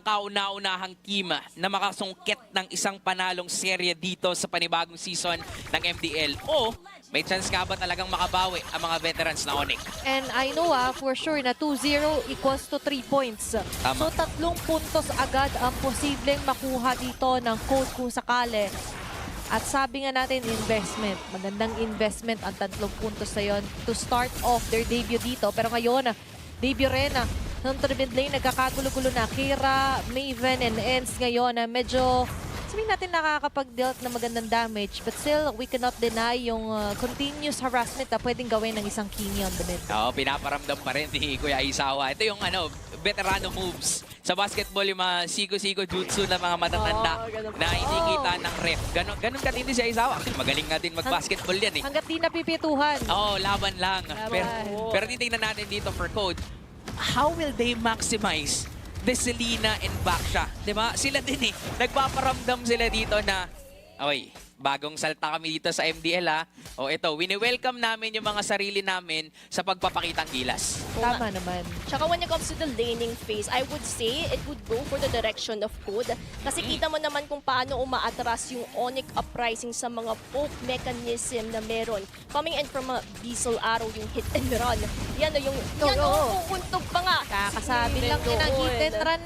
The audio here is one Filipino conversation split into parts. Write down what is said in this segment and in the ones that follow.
ang kauna-unahang team na makasungkit ng isang panalong serye dito sa panibagong season ng MDL? O may chance nga ba talagang makabawi ang mga veterans na Onyx? And I know for sure na 2-0 equals to 3 points. Tama. So 3 puntos agad ang posibleng makuha dito ng Code kung sakali. At sabi nga natin, investment. Magandang investment ang 3 puntos na yun to start off their debut dito. Pero ngayon, debut rin ng mid lane, nagkakagulo-gulo na. Kira, Maven, and Ents ngayon. Medyo, sabihin natin nakakapag-dealt na magandang damage. But still, we cannot deny yung continuous harassment na pwedeng gawin ng isang Kimi on the mid. Oo, pinaparamdam pa rin ni Kuya Aizawa. Ito yung veterano moves. Sa basketball, yung mga sigo-sigo jutsu ng mga matatanda na hindi kita ng ref. Ganon katindi si Aizawa. Magaling nga din mag-basketball yan eh. Hanggat di napipituhan. Oo, laban lang. Laban. Pero titingnan natin dito for Code, how will they maximize the Selena and Baksha? Diba? Sila din eh. Nagpaparamdam sila dito na, oy, bagong salta kami dito sa MDL O ito, wini-welcome namin yung mga sarili namin sa pagpapakitang gilas. Tama naman. Tsaka when it comes to the laning phase, I would say it would go for the direction of Code. Kasi kita mo naman kung paano umaatras yung Onyx Uprising sa mga poke mechanism na meron. Coming in from a Diesel Arrow, yung hit and run. Yan o yung, uuntog pa nga. Kakasabi lang yun ang hit and run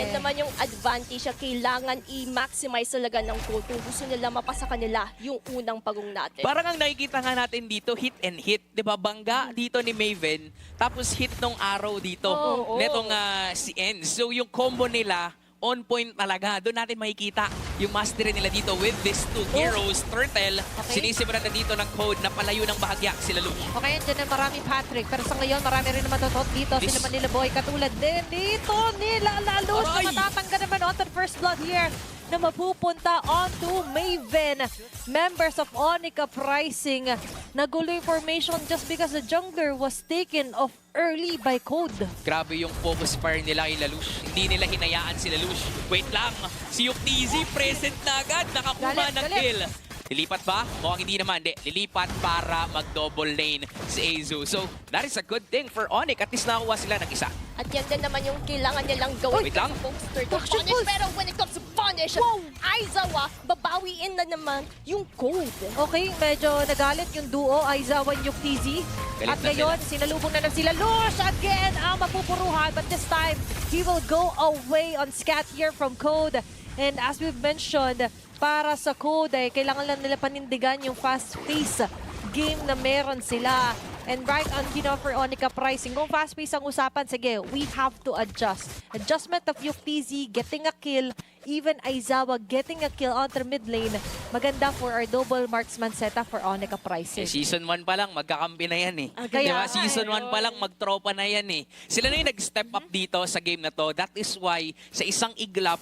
Yan naman yung advantage na kailangan i-maximize talaga ng Code kung gusto nila mapasa kanila yung unang pagong natin. Parang ang nakikita nga natin dito, hit and hit. Diba? Bangga dito ni Maven, tapos hit nung arrow dito. Netong si Enz. So yung combo nila, on point talaga. Doon natin makikita yung mastery nila dito with these two heroes. Turtle, sinisimulan na dito ng Code na palayo ng bahagya sila Luke. Okay, dyan na marami Patrick. Pero sa ngayon, marami rin naman totot dito. Sila Manila Boy, katulad din dito nila Lalos na matatangga naman on the first blood here na mapupunta onto Maven. Members of Onyx Uprising. Nagulo yung formation just because the jungler was taken off early by Code. Grabe yung focus fire nila kay Lalush. Hindi nila hinayaan si Lalush. Wait lang, si Yuktizzy present na agad. Nakakuha ng kill. Lilipat ba? Mukhang hindi naman. Lilipat para mag-double lane si Azu. So, that is a good thing for Onyx. At least nakakuha sila ng isa. At yan din naman yung kailangan nilang gawin. Wait lang. Punish, pero when it comes to punish, Aizawa, babawiin na naman yung Code. Okay, medyo nagalit yung duo, Aizawa and Yuktizzy. At ngayon, sinalubong na sila. Lush again ang mapupuruhan. But this time, he will go away on scat here from Code. And as we've mentioned, para sa Code, kailangan lang nila panindigan yung fast-paced game na meron sila. And right on for Onyx Uprising, kung fast-paced ang usapan, sige, we have to adjust. Adjustment of Yuktizzy, getting a kill, even Aizawa getting a kill on their mid lane. Maganda for our double marksman setup for Onyx Uprising. Season 1 pa lang, magkakampi na yan eh. Kaya Diba? Season 1 pa lang, magtropa na yan eh. Sila na yung nag-step up dito sa game na to. That is why, sa isang iglap,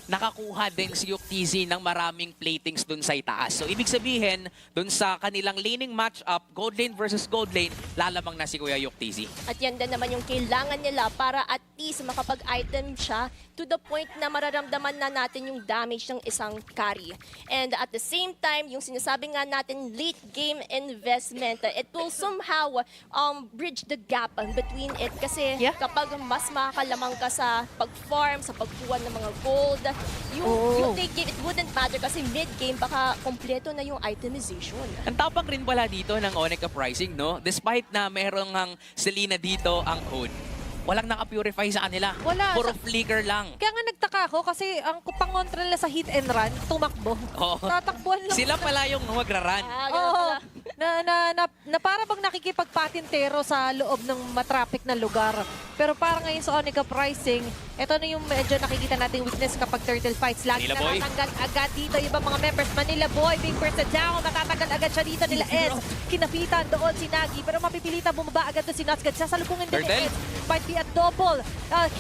nakakuha din si Yuktizzy ng maraming platings dun sa itaas. So, ibig sabihin, dun sa kanilang laning matchup, gold lane versus gold lane, lalamang na si Kuya Yuktizzy. At yan din naman yung kailangan nila para at least makapag-item siya to the point na mararamdaman na natin yung damage ng isang carry. And at the same time, yung sinasabi nga natin, late game investment, it will somehow bridge the gap between it. Kasi kapag mas makakalamang ka sa pag-farm, sa pagkuha ng mga gold, yung late game, it wouldn't matter kasi mid-game baka kompleto na yung itemization. Ang tapang rin pala dito ng Onyx Uprising, no? Despite na merong ang Selena dito ang Code, walang naka-purify sa kanila. Wala. Puro flicker lang. Kaya nga nagtaka ako kasi ang pangontra nila sa hit and run, tumakbo. Tatakbuhan lang. Sila pala yung magra-run. Oo. Na para bang nakikipagpatintero sa loob ng matraffic na lugar. Pero para ngayon sa Onyx Uprising, ito na yung medyo nakikita nating weakness kapag turtle fights. Lagi natatanggal agad dito yung mga members. Manila Boy, being bursted down. Matatanggal agad siya dito nila Eds. Kinapitan doon si Nagi. Pero mapipilitan bumaba agad doon si Nazgad. Sasalubungin din ni Eds. Might be a double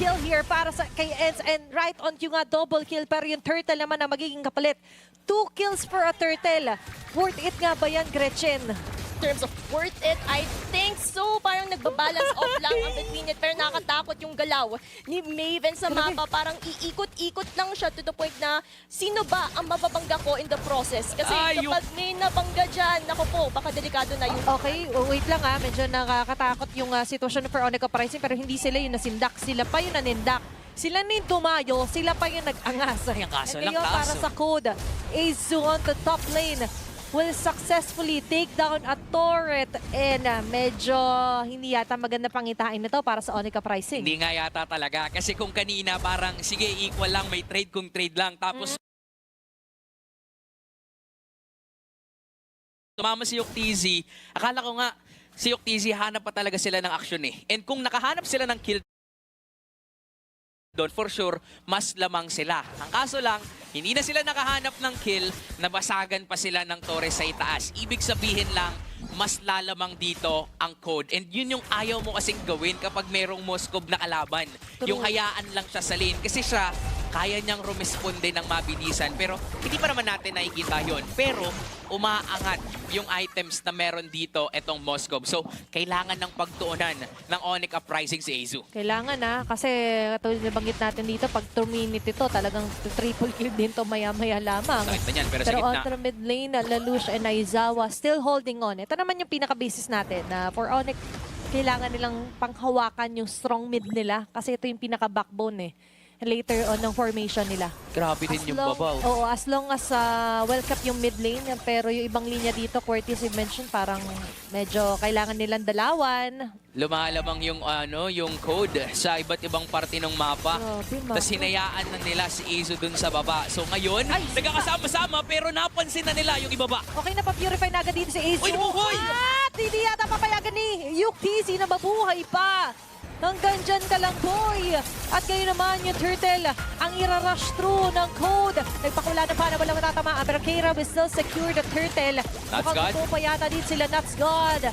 kill here para sa kay Eds. And right on yung double kill. Pero yung turtle naman na magiging kapalit. 2 kills for a turtle. Worth it nga ba yan, Gretchen? In terms of worth it, I think so. Parang nagbabalance off lang ang between it. Pero nakakatakot yung galaw ni Maven sa mapa. Parang iikot-ikot lang siya to the point na sino ba ang mababangga ko in the process? Kasi kapag may nabangga dyan, naku po, baka delikado na yung... Okay, wait lang medyo nakakatakot yung sitwasyon for Onyx Uprising pero hindi sila yung nasindak. Sila pa yung nanindak. Sila na yung tumayo, sila pa yung nag-angas. Ay, ang kaso And lang, ngayon, para kaso. sa Code, Azu on the top lane will successfully take down a turret and medyo hindi yata maganda pangitain nito para sa Onika Pricing. Hindi nga yata talaga. Kasi kung kanina parang, sige, equal lang, may trade kung trade lang. Tapos, tumama si Yuktz. Akala ko nga, si Yuktz, hanap pa talaga sila ng action eh. And kung nakahanap sila ng kill doon, for sure, mas lamang sila. Ang kaso lang, hindi na sila nakahanap ng kill, nabasagan pa sila ng Torres sa itaas. Ibig sabihin lang, mas lalamang dito ang Code. And yun yung ayaw mo kasing gawin kapag merong Moskov na kalaban. True. Yung hayaan lang siya sa lane. Kasi siya, kaya niyang rumisponde ng mabilisan. Pero hindi pa naman natin nakikita yun. Pero umaangat yung items na meron dito etong Moskov. So, kailangan ng pagtuunan ng Onyx Uprising si Azu. Kailangan kasi katulad na banggit natin dito, pag 2 minute ito, talagang triple kill din to maya-maya lamang. Sakit na yan, pero sa Pero gitna. on the mid lane, Lelouch and Aizawa still holding on. Ito naman yung pinaka-basis natin na for Onyx, kailangan nilang panghawakan yung strong mid nila kasi ito yung pinaka-backbone later on ng formation nila. Grabe din yung babaw. Oo, as long as well kept yung mid lane, pero yung ibang linya dito, Curtis, you mentioned, parang medyo kailangan nilang dalawan. Lumalamang yung yung Code sa iba't ibang parte ng mapa. Grabe, Tapos hinayaan na nila si Azu dun sa baba. So ngayon, nagkakasama-sama pero napansin na nila yung ibaba. Okay na, pa-purify na agad dito si Azu. Uy, nabuhay! At hindi yata papayagan ni Yuktz na mabuhay pa. Hanggang dyan ka lang, boy. At kayo naman, yung Turtle, ang irarush through ng Code. Nagpakula na pa na walang matatamaan. Pero Keira will still secure the Turtle. Nuts God. Mukhang pa yata din sila, Nuts God.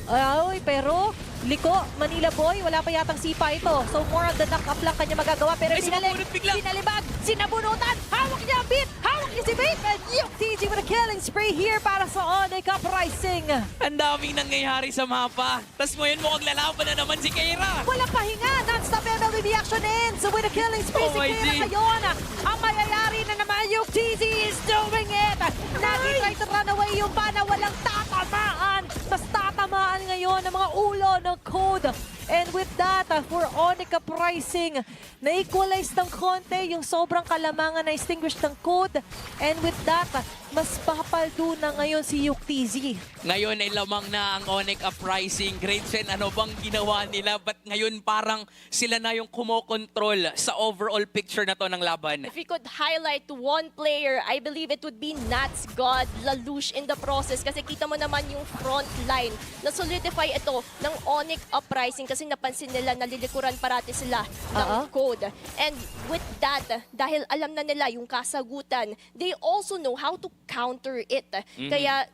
Ay, pero Liko, Manila Boy, wala pa yatang sipa ito. So more on the knock-up lang kanya magagawa. Pero Ay, sumabunot bigla. sinalibag, sinabunutan, hawak niya ang beat, hawak niya si Bait. And Yuktz with a killing spree here para sa Onyx Uprising. Ang daming nangyayari sa mapa. Tapos ngayon mukhang lalaban na naman si Keira. Walang pahinga, non-stop MLB action ends with a killing spree Oh si my Keira G. ngayon. Ang mayayari na naman, Yuktz is doing it. Nag-try to run away yung pana, walang tatamaan. Mas tatamaan ngayon ng mga ulo ng Code. And with that, for Onyx Uprising, na-equalize ng konti yung sobrang kalamangan na extinguish ng Code. And with that, mas papaldo na ngayon si Yuktz. Ngayon ay lamang na ang Onyx Uprising. Great Sen, ano bang ginawa nila? Ba't ngayon parang sila na yung kumokontrol sa overall picture na to ng laban? If we could highlight one player, I believe it would be Nuts God, Lelouch in the process. Kasi kita mo naman yung front line na solidify ito ng Onyx Uprising kasi napansin nila nalilikuran parati sila ng Code. And with that, dahil alam na nila yung kasagutan, they also know how to counter it. Kaya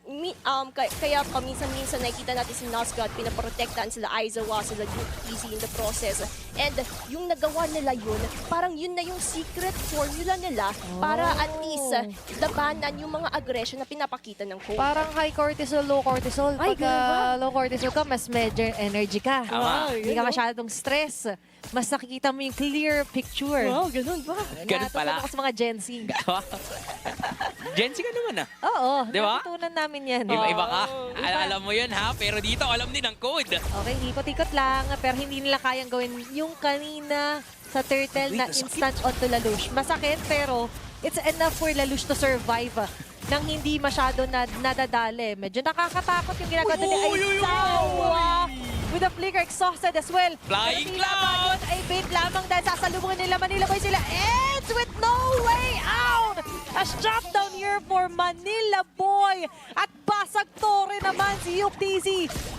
kaya paminsan-minsan nakikita natin si Nuts God, pinaprotektahan sila Aizawa, sila Yuktz in the process. And yung nagawa nila yun, parang yun na yung secret formula nila para at least labanan yung mga aggression na pinapakita ng Code. Parang high cortisol, low cortisol. Ay, Pag ganun ba? low cortisol ka, mas medyo energy ka. Tama. Hindi ka masyadong stress. Mas nakikita mo yung clear picture. Wow, ganun ba? Ganun pala. Natutunan ko sa mga Gen Z. Gen Z ka naman ah. Oo, Di ba? natutunan namin yan. Iba-iba ka. Iba. Alam mo yun ha, pero dito alam din ang Code. Okay, ikot-ikot lang. Pero hindi nila kayang gawin yung kanina sa Turtle na Wait, masakit. instant onto Lelouch. Masakit, pero it's enough for Lelouch to survive nang hindi masyado nadadali. Medyo nakakatakot yung ginagawa ni Aizawa. With a flicker, exhausted as well. Flying Pero tila ba Cloud! yun ay bait lamang dahil sasalubungin nila Manila Boy sila. Eds with no way out! A shot down here for Manila Boy. At basag Torre naman si Yuktz.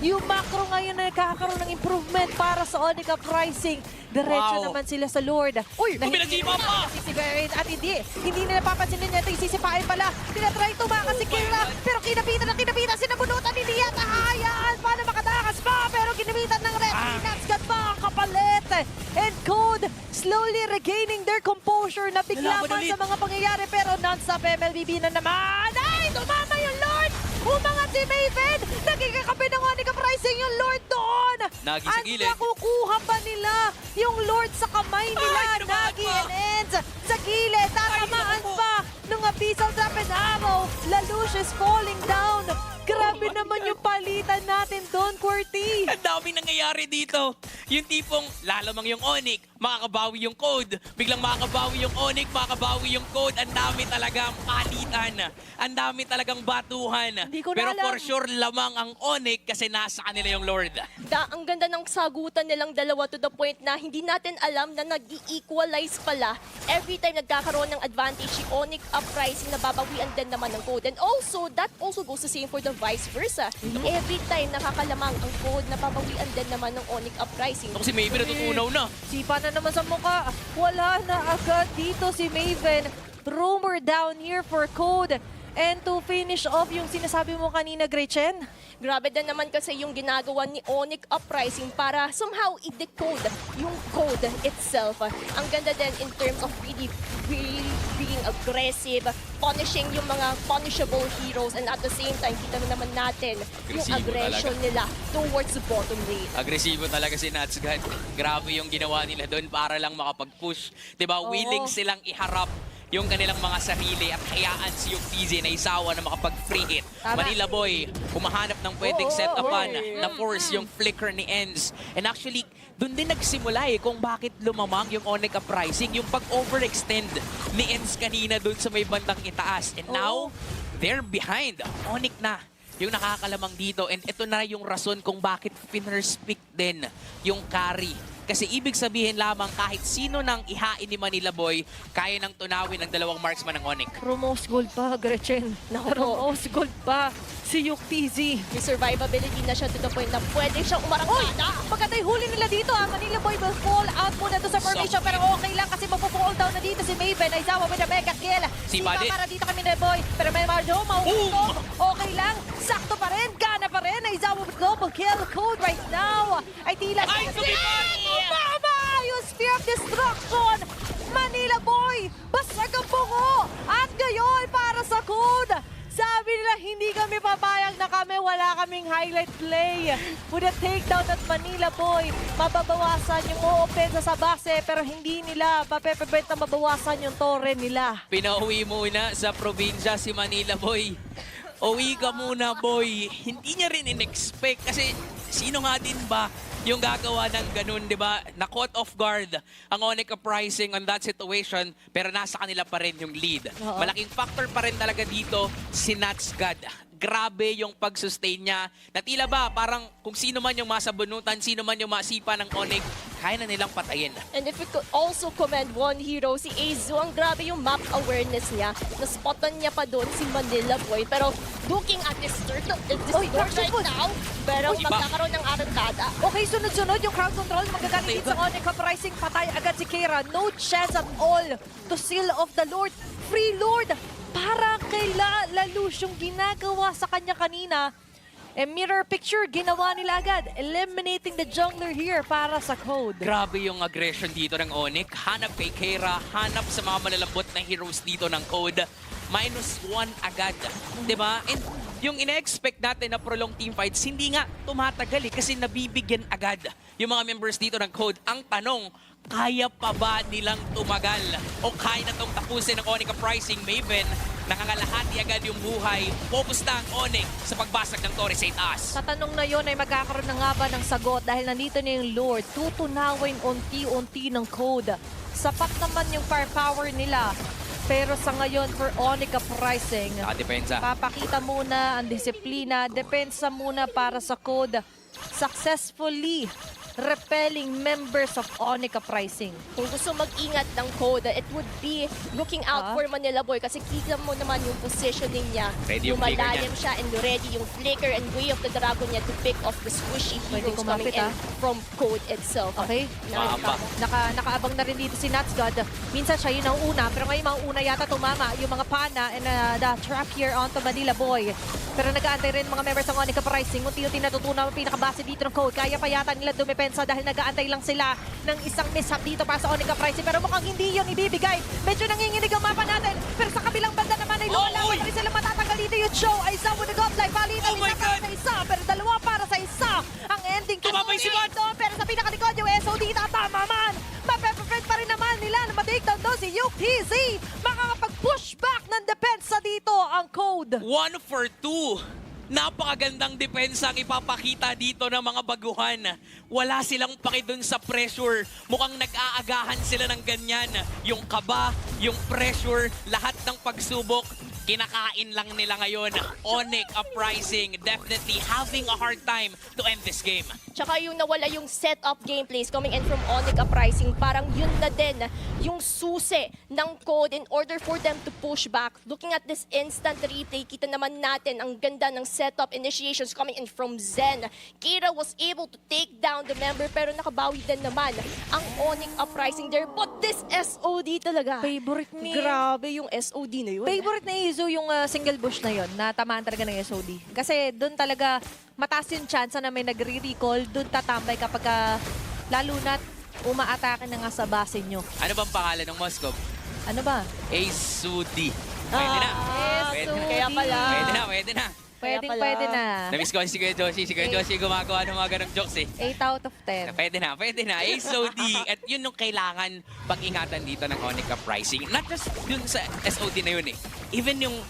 Yung macro ngayon na nagkakaroon ng improvement para sa Onyx Uprising. Diretso Wow. naman sila sa Lord. Uy, Na hindi pinag-iba pa! Sisigarin at hindi nila papansinin niya ito. Isisipain pala. Tinatry tumakas si Keira. Pero kinabitan, sinabunutan ni Nia. Tahayaan. Paano makatakas pa? Pero ginamitan ng red. Nuts God pa ang kapalit. And Code slowly regaining their composure. Nabigla Lalaban man ulit. sa mga pangyayari. Pero non-stop MLBB na naman. Ay, tumama yung Lord. Umangat si Maven. Nagkikakape ng Onyx Uprising yung Lord doon. Nagi sa gilid. At nakukuha pa nila yung Lord sa kamay nila. Ay, tinamaan Nagi pa. and Ends sa gilid. Tatamaan naku. pa nung Abyssal Trap and Arrow. Lelouch is falling down. Grabe naman yung palitan natin doon, Qwerty. Ang daming nangyayari dito. Yung tipong lalamang yung Onyx, makakabawi yung Code. Biglang makakabawi yung Onyx, makakabawi yung Code. Ang dami talagang palitan. Ang dami talagang batuhan. Hindi ko na Pero alam. for sure lamang ang Onyx kasi nasa kanila yung Lord. Ang ganda ng sagutan nilang dalawa to the point na hindi natin alam na nag-equalize pala. Every time nagkakaroon ng advantage si Onyx Uprising, nababawian din naman ng Code. And also, that also goes the same for the vice versa. Every time nakakalamang ang Code, nababawian din naman ng Onyx Uprising. Ito si Maven natutunaw na. Sipa na naman sa mukha. Wala na agad dito si Maven. Rumor down here for Code. And to finish off yung sinasabi mo kanina, Gretchen, Grabe din naman kasi yung ginagawa ni Onyx Uprising para somehow i-decode yung code itself. Ang ganda din in terms of really being aggressive, punishing yung mga punishable heroes, and at the same time, kita na naman natin yung Agresibo aggression nila towards the bottom lane. Agresibo talaga si Natsgan. Grabe yung ginawa nila doon para lang makapag-push. Diba? Willing silang iharap yung kanilang mga sarili at hayaan si yung TZ na isawa na makapag-free hit. Tama. Manila Boy, humahanap ng pwedeng set-upan na force yung flicker ni Enz. And actually, doon din nagsimula kung bakit lumamang yung Onyx Uprising, yung pag-overextend ni Enz kanina doon sa may bandang itaas. And now, they're behind. Onyx na yung nakakalamang dito. And ito na yung rason kung bakit Finner's pick din yung carry. Kasi ibig sabihin lamang kahit sino nang ihain ni Manila Boy, kaya nang tunawin ng dalawang marksman ng Onyx. Rumos gold pa, Gretchen. Rumos gold pa si Yuk TZ. May survivability na siya to the point na pwede siyang umarangkada. Pagkatay huli nila dito, Manila Boy will fall out muna to sa formation, pero okay lang kasi magpo-fall down na dito si Maven. Aizawa with a mega kill. Sipa din. Para dito kami Manila Boy, pero may Marjo, mahuhulog. Okay lang, sakto pa rin, gana pa rin. Aizawa with global kill code right now. Ay tila Ay, sumipot! Mama! Yung Spear of Destruction! Manila Boy! Basag ang bungo! At ngayon, para sa code! Sabi nila, hindi kami papayag na kami, wala kaming highlight play. With a takedown at Manila Boy, mababawasan yung opensa sa base, pero hindi nila papepebet na mabawasan yung torre nila. Pinauwi muna sa probinsya si Manila Boy. Uwi ka muna, boy. Hindi niya rin in-expect kasi sino nga din ba yung gagawa ng ganun, di ba? Na caught off guard ang Onyx Uprising on that situation, pero nasa kanila pa rin yung lead. Oo. Malaking factor pa rin talaga dito si Natsgad. Grabe yung pag-sustain niya. Na tila ba, parang kung sino man yung masabunutan, sino man yung masipa ng Onyx, kaya na nilang patayin. And if we could also commend one hero, si Azu, ang grabe yung map awareness niya. Naspotan niya pa doon si Manila Boy. Pero looking at this turret right now, pero Iba. magkakaroon ng arangkada. Okay, sunod-sunod yung crowd control. Magagaling dito sa Onyx Uprising. Patay agad si Kira. No chance at all to seal of the Lord. Free Lord. Para kay Lalus yung ginagawa sa kanya kanina. Mirror picture, ginawa nila agad. Eliminating the jungler here para sa code. Grabe yung aggression dito ng Onyx. Hanap kay Keira, hanap sa mga malalambot na heroes dito ng Code. -1 agad. Diba? And yung ina-expect natin na prolonged teamfights, hindi nga tumatagal kasi nabibigyan agad yung mga members dito ng Code. Ang tanong, kaya pa ba nilang tumagal? O kaya na itong tapusin ng Onyx Uprising? Maven, nangangalahati agad yung buhay. Focus na ang Onyx sa pagbasag ng Torre sa itaas. Sa tanong na yon ay magkakaroon na nga ba ng sagot dahil nandito na yung Lord. Tutunawin unti-unti ng code. Sapat naman yung firepower nila. Pero sa ngayon for Onyx Uprising, Nakadepensa. papakita muna ang disiplina. Depensa muna para sa code. Successfully repelling members of Onyx Uprising. Kung gusto mag-ingat ng Code, it would be looking out for Manila Boy kasi kita mo naman yung positioning niya. Ready yung flicker Lumalalim siya and ready yung flicker and way of the dragon niya to pick off the squishy Pwede heroes coming kumapit, in from Code itself. Okay? Mahaba. Nakaabang na rin dito si Natsgad. Minsan siya yun ang una, pero ngayon mauna yata tumama yung mga pana and the trap here onto Manila Boy. Pero nag-aantay rin mga members ng Onyx Uprising. Unti-unti natutunan ang pinakabase dito ng code. Kaya pa yata nila dumepensa dahil nag-aantay lang sila ng isang mishap dito para sa Onyx Uprising. Pero mukhang hindi yun ibibigay. Medyo nanginginig ang mapa natin. Pero sa kabilang banda naman ay lumalaban na rin sila matatanggal dito yung show. Ay isa with the godlike. Palitan Oh my isa para God! sa isa. Pero dalawa para sa isa. Ang ending Tumabay si Bot! dito. Pero sa pinakalikod yung SOD tatama man. Mape-perfect pa rin naman nila na ma-takedown doon si Yuk TZ. Makakapag-push back ng depensa dito ang code. 1 for 2. Napakagandang depensa ang ipapakita dito ng mga baguhan. Wala silang paki dun sa pressure. Mukhang nag-aagahan sila ng ganyan. Yung kaba, yung pressure, lahat ng pagsubok, kinakain lang nila ngayon. Onyx Uprising definitely having a hard time to end this game. Tsaka yung nawala yung setup gameplays coming in from Onyx Uprising, parang yun na din yung susi ng Code in order for them to push back. Looking at this instant replay, kita naman natin ang ganda ng setup initiations coming in from Zen. Kira was able to take down the member pero nakabawi din naman ang Onyx Uprising there. But this SOD talaga. Favorite ni... Grabe yung SOD na yun. Favorite ni Izu yung single bush na yon na tamaan talaga ng SOD. Kasi doon talaga mataas yung chance na may nagre-recall, doon tatambay kapag lalo na't umaatake na nga sa base nyo. Ano bang pangalan ng Moscow? Ano ba? Ace-Sudi. Pwede na. Pwede na. Kaya pala. Pwede na, pwede na. Pwede na. Namiss ko si Kuya Joshi. Si Kuya Joshi gumagawa ng mga ganong jokes eh. 8 out of 10. Pwede na, pwede na. SOD. At yun yung kailangan pag-ingatan dito ng Onyx Uprising. Not just dun sa SOD na yun eh. Even yung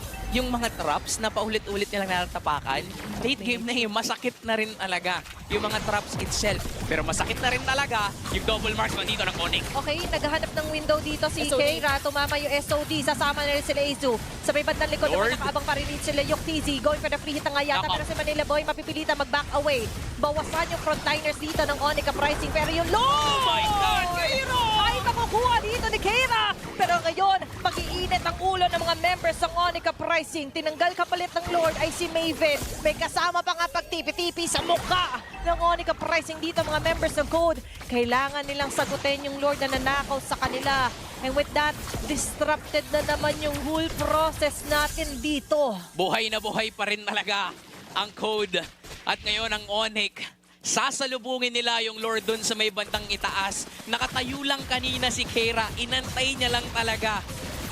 mga traps na paulit-ulit nilang natatapakan, late game na yun, masakit na rin talaga yung mga traps itself. Pero masakit na rin talaga yung double marksman dito ng Onyx. Okay, naghahanap ng window dito si SOD. Keira. Tumama yung SOD. Sasama na rin sila Izu. Sa may bandang likod naman Lord. nakaabang pa rin sila yung TZ. Going for the free hit na nga yata. Nako. Pero si Manila Boy mapipilitan mag-back away. Bawasan yung frontliners dito ng Onyx Uprising. Pero yung Lord! Oh my God, Keira! Ay makukuha dito ni Keira! Pero ngayon, mag-iinit ang ulo ng mga members ng Onyx Uprising. Tinanggal kapalit ng Lord ay si Maven. May kasama pa nga pagtipi-tipi sa mukha ng Onyx Uprising dito mga members ng Code. Kailangan nilang sagutin yung Lord na nanakaw sa kanila. And with that, disrupted na naman yung whole process natin dito. Buhay na buhay pa rin talaga ang Code. At ngayon ang Onyx, sasalubungin nila yung Lord dun sa may bandang itaas. Nakatayo lang kanina si Keira, inantay niya lang talaga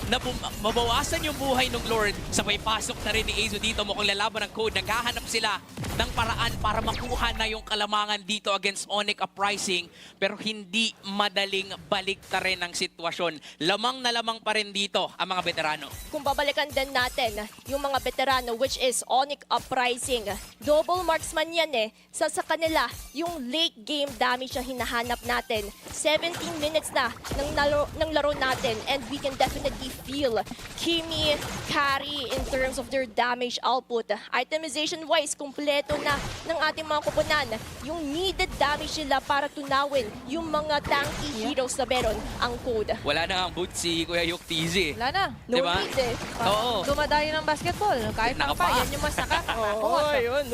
na mabawasan yung buhay ng Lord. Sabay pasok na rin ni Azu dito, mukhang lalaban ng Code. Naghahanap sila ng paraan para makuha na yung kalamangan dito against Onyx Uprising. Pero hindi madaling balik ka rin ang sitwasyon. Lamang na lamang pa rin dito ang mga veterano. Kung babalikan din natin yung mga veterano, which is Onyx Uprising. Double marksman yan eh. Sa kanila, yung late game damage na hinahanap natin. 17 minutes na ng laro natin and we can definitely feel Kimi carry in terms of their damage output. Itemization-wise, kompleto na ng ating mga kupunan. Yung needed damage nila para tunawin yung mga tanky heroes na meron ang Code. Wala na ang boot si Kuya Yok TZ. Wala na. No Diba? need eh. Oo. Dumadayo ng basketball. Kahit pa Nakapa. yan yung mas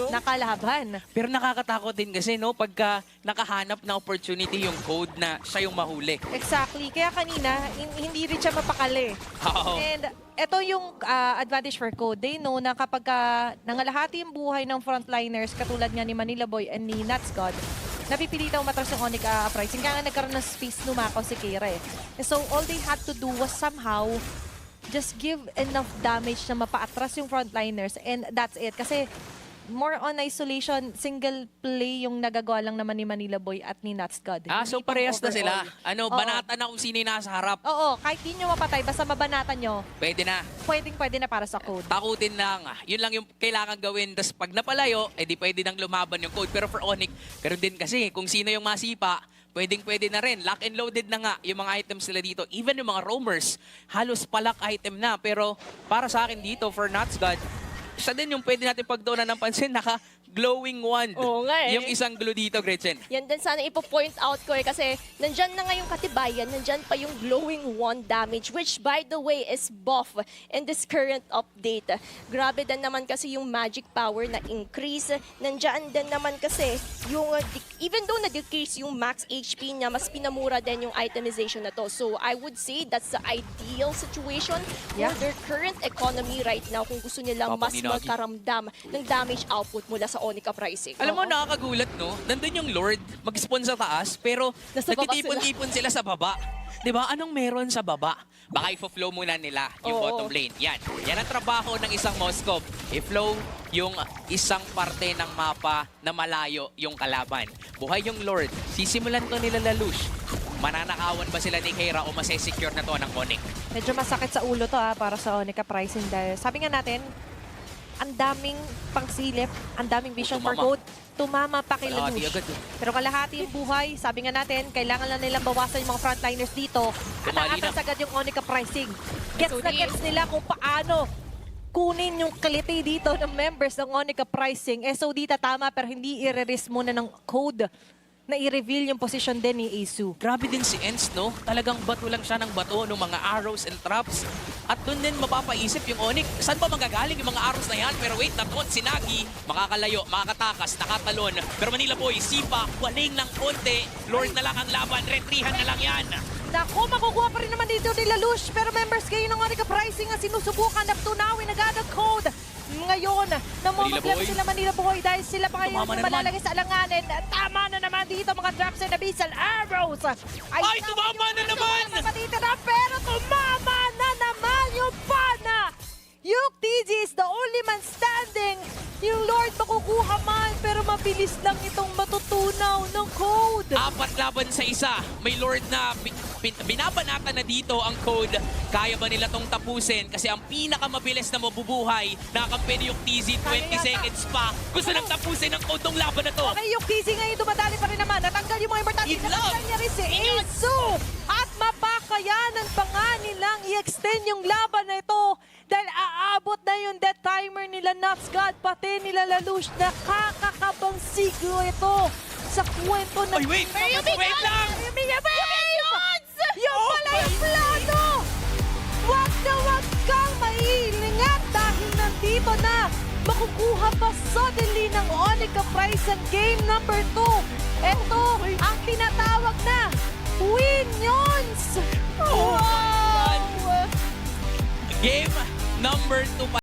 nakalaban. Pero nakakatakot din kasi no pagka nakahanap na opportunity yung Code na siya yung mahuli. Exactly. Kaya kanina, hindi rin siya mapakali. Oo. And ito yung advantage for Code. They know na kapag nangalahati yung buhay ng frontliners, katulad nga ni Manila Boy and ni Nuts God, napipilitang matras ng Onyx Uprising. Kaya nga nagkaroon ng space lumakaw si Keira eh. So all they had to do was somehow just give enough damage na mapaatras yung frontliners and that's it. Kasi more on isolation, single play yung nagagawa lang naman ni Manila Boy at ni Nuts God. So Hindi pang parehas na sila. overall. Oo. Banata na kung sino yung nasa harap. Oo, kahit di nyo mapatay, basta mabanatan nyo, Pwede na. pwedeng-pwede na para sa Code. Takutin lang. Yun lang yung kailangan gawin. Tapos pag napalayo, di pwede nang lumaban yung Code. Pero for Onyx, ganun din kasi kung sino yung masipa, pwedeng-pwede na rin. Lock and loaded na nga yung mga items nila dito. Even yung mga roamers, halos palak item na. Pero para sa akin dito, for Nuts God, siya din yung pwede natin pagdoonan ng pansin, glowing wand. Oo nga eh. Yung isang glue dito, Gretchen. Yan din sana ipo-point out ko eh kasi nandyan na nga yung katibayan, nandyan pa yung glowing wand damage which by the way is buff in this current update. Grabe din naman kasi yung magic power na increase. Nandyan din naman kasi yung even though na-decrease yung max HP niya, mas pinamura din yung itemization na to. So I would say that's the ideal situation Yeah. for their current economy right now kung gusto nilang mas Papaminagi. magkaramdam ng damage output mula sa Onyx Uprising. Alam mo, nakakagulat, no? Nandun yung Lord, mag-spawn sa taas, pero Nasa baba nagtitipon-tipon sila sa baba. 'Di ba? Anong meron sa baba? Baka i-flow muna nila yung Oo. bottom lane. Yan. Yan ang trabaho ng isang Moskov. I-flow yung isang parte ng mapa na malayo yung kalaban. Buhay yung Lord. Sisimulan to nila Lalush. Mananakawan ba sila ni Keira o masesecure na to ng Onyx? Medyo masakit sa ulo to para sa Onyx Uprising dahil sabi nga natin, ang daming pangsilip, ang daming vision for Tumama. Code. Tumama pa kay Kalahati Lelouch. agad. Pero kalahati yung buhay, sabi nga natin, kailangan lang nilang bawasan yung mga frontliners dito. At Tumali aatas na. agad yung Onika pricing. Gets So, na gets nila kung paano kunin yung kliti dito ng members ng Onika pricing. SOD tatama pero hindi i-release muna ng Code na i-reveal yung position din ni Asu. Grabe din si Ence, no? Talagang bato lang siya ng bato ng mga arrows and traps. At doon din mapapaisip yung Onyx, saan ba magagaling yung mga arrows na yan? Pero wait, natot, si Nagi, makakalayo, makakatakas, nakatalon. Pero Manila Boy, sipa, waling ng konti. Lord na lang ang laban, retrihan na lang yan. Naku, makukuha pa rin naman dito ni Lelouch. Pero members kayo ng Onika pricing ang sinusubukan na tunawin agad ang Code. Ngayon, namumaglam Boy. sila Manila Boy dahil sila pa ngayon Tumama yung na naman. malalagay sa alanganin. Tama na naman dito mga traps and abyssal arrows. Ay, tumama na naman! Matitira, pero tumama na naman yung pana. Yung TG is the only man standing. Yung Lord makukuha man, pero mabilis lang itong matutunaw ng Code. 4 laban sa isa. May Lord na binabanata na dito ang Code. Kaya ba nila tong tapusin? Kasi ang pinakamabilis na mabubuhay, nakakampi yung TZ, 20 Kaya yata. seconds pa. Gusto nang tapusin ang Code tong laban na to. Okay, yung TZ ngayon dumadali pa rin naman. Natanggal yung mga importante. In love. Natanggal niya rin si Asu. At mapakayanan pa nga nilang i-extend yung laban na ito. Dahil aabot na yung death timer nila Nuts God, pati nila Lelouch. Nakakakabang siglo ito sa kwento ng... Ay, wait! Wait lang! Yung pala yung plano! Wag na wag kang maiingat dahil nandito na makukuha pa suddenly ng Onika prize ang game number 2. Ito ang tinatawag na Winions! Wow! Game number 2 pa.